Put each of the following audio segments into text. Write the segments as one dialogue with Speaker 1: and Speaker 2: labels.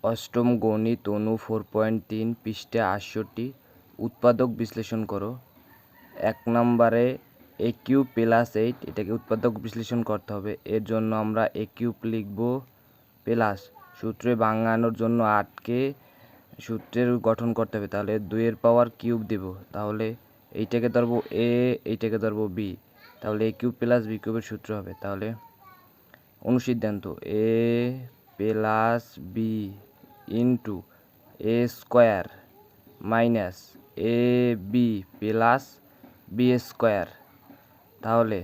Speaker 1: অষ্টম গণিত অনু 4.3 পৃষ্ঠা 68 উৎপাদক বিশ্লেষণ করো। 1 নম্বরে a কিউব প্লাস 8 এটাকে উৎপাদক বিশ্লেষণ করতে হবে। এর জন্য আমরা a কিউব লিখব প্লাস সূত্রে ভাঙানোর জন্য 8কে সূত্রের গঠন করতে হবে, তাহলে 2 এর পাওয়ার কিউব দেব। তাহলে এইটাকে ধরবো a, এইটাকে ধরবো b, তাহলে a কিউব প্লাস b কিউবের সূত্র হবে। তাহলে অনুসিদ্ধান্ত a plus b into a square minus A B plus B square. তাহলে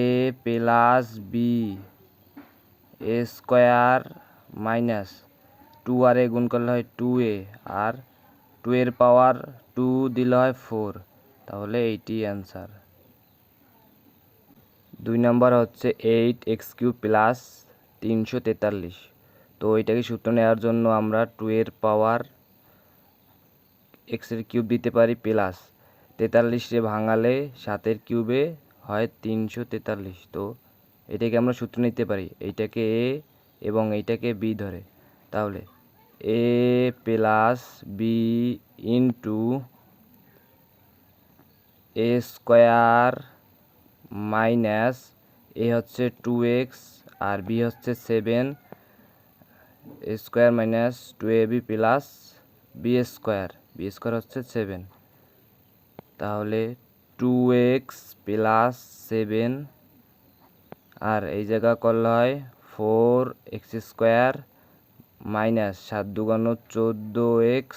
Speaker 1: A plus B A square minus 2 আর এ গুণ করলে হয় 2a, আর 2 এর পাওয়ার 2 দিলে হয় 4, তাহলে এইটি অ্যান্সার। 2 নম্বর হচ্ছে 8x³ প্লাস 343। তো এটাকে সূত্র নেওয়ার জন্য আমরা 2 এর পাওয়ার এক্সের কিউব দিতে পারি প্লাস 43 ভাঙালে 7 এর কিউবে হয় 343। তো এটাকে আমরা সূত্র নিতে পারি, এইটাকে এ এবং এইটাকে বি ধরে। তাহলে A plus B into A square minus A হচ্ছে 2x আর বি হচ্ছে 7, A square minus 2ab plus B square হচ্ছে 7। তাহলে 2x প্লাস 7 আর এই জায়গা করলে হয় 4x² মাইনাস 7 দুগুণ 14x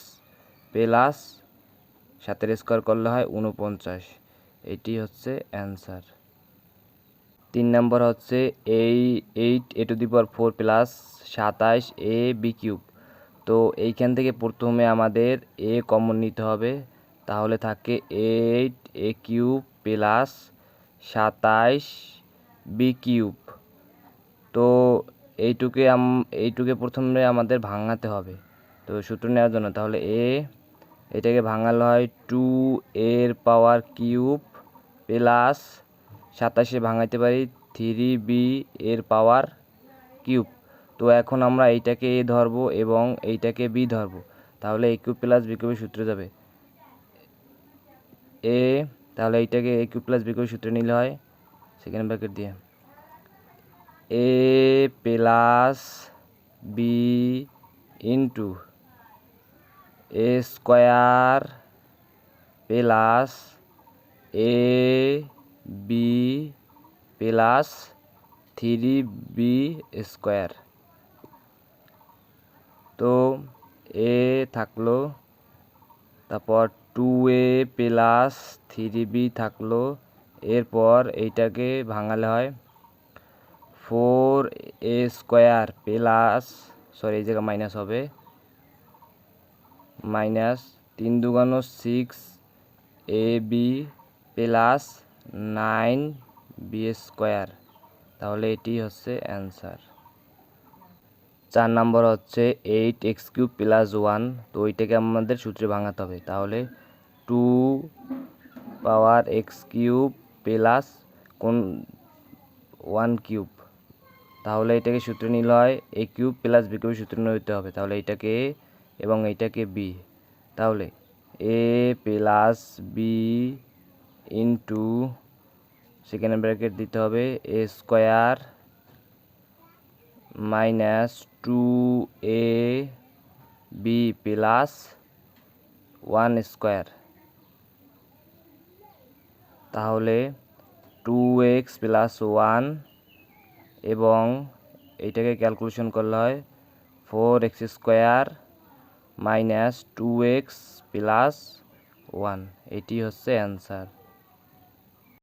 Speaker 1: প্লাস 7 স্কোয়ার করলে হয় 49। এটি হচ্ছে অ্যান্সার। 3 নম্বর হচ্ছে 8a⁴ প্লাস 27ab³। তো এইখান থেকে প্রথমে আমাদের a কমন নিতে হবে, তাহলে থাকে 8a³ প্লাস 27b³। তো এইটুকে প্রথমে আমাদের ভাঙাতে হবে, তো সূত্র নেওয়ার জন্য। তাহলে এটাকে ভাঙালে হয় 2 এর পাওয়ার কিউব প্লাস 27 ভাঙাইতে পারি 3b এর পাওয়ার কিউব। তো এখন আমরা এইটাকে এ ধরবো এবং এইটাকে বি ধরবো, তাহলে a³ প্লাস b³ সূত্র যাবে এ। তাহলে এইটাকে a³ প্লাস b³ সূত্র নিলে হয় সেকেন্ড ব্র্যাকেট দিয়ে এ plus B into A square plus A B plus 3b square. তো এ থাকলো, তারপর 2a প্লাস 3b থাকলো, এরপর এইটাকে ভাঙালে হয় 4a² প্লাস, সরি এই জায়গায় মাইনাস হবে, মাইনাস 3 দুগুণ 6ab প্লাস 9b²। তাহলে এটি হচ্ছে অ্যান্সার। 4 নম্বর হচ্ছে 8x³ প্লাস 1। তো ওইটাকে আমাদের সূত্রে ভাঙাতে হবে, তাহলে 2 পাওয়ার x³ প্লাস 1³ তাহলে এটাকে সূত্র নিলে হয় a³ প্লাস b³ সূত্র নিতে হবে। তাহলে এইটাকে a এবং এইটাকে b, তাহলে a plus B into second bracket দিতে হবে এ স্কোয়ার মাইনাস 2ab প্লাস 1²। তাহলে 2x প্লাস 1 এবং এইটাকে ক্যালকুলেশন করলে হয় 4x² মাইনাস 2x প্লাস 1। এটি হচ্ছে অ্যান্সার।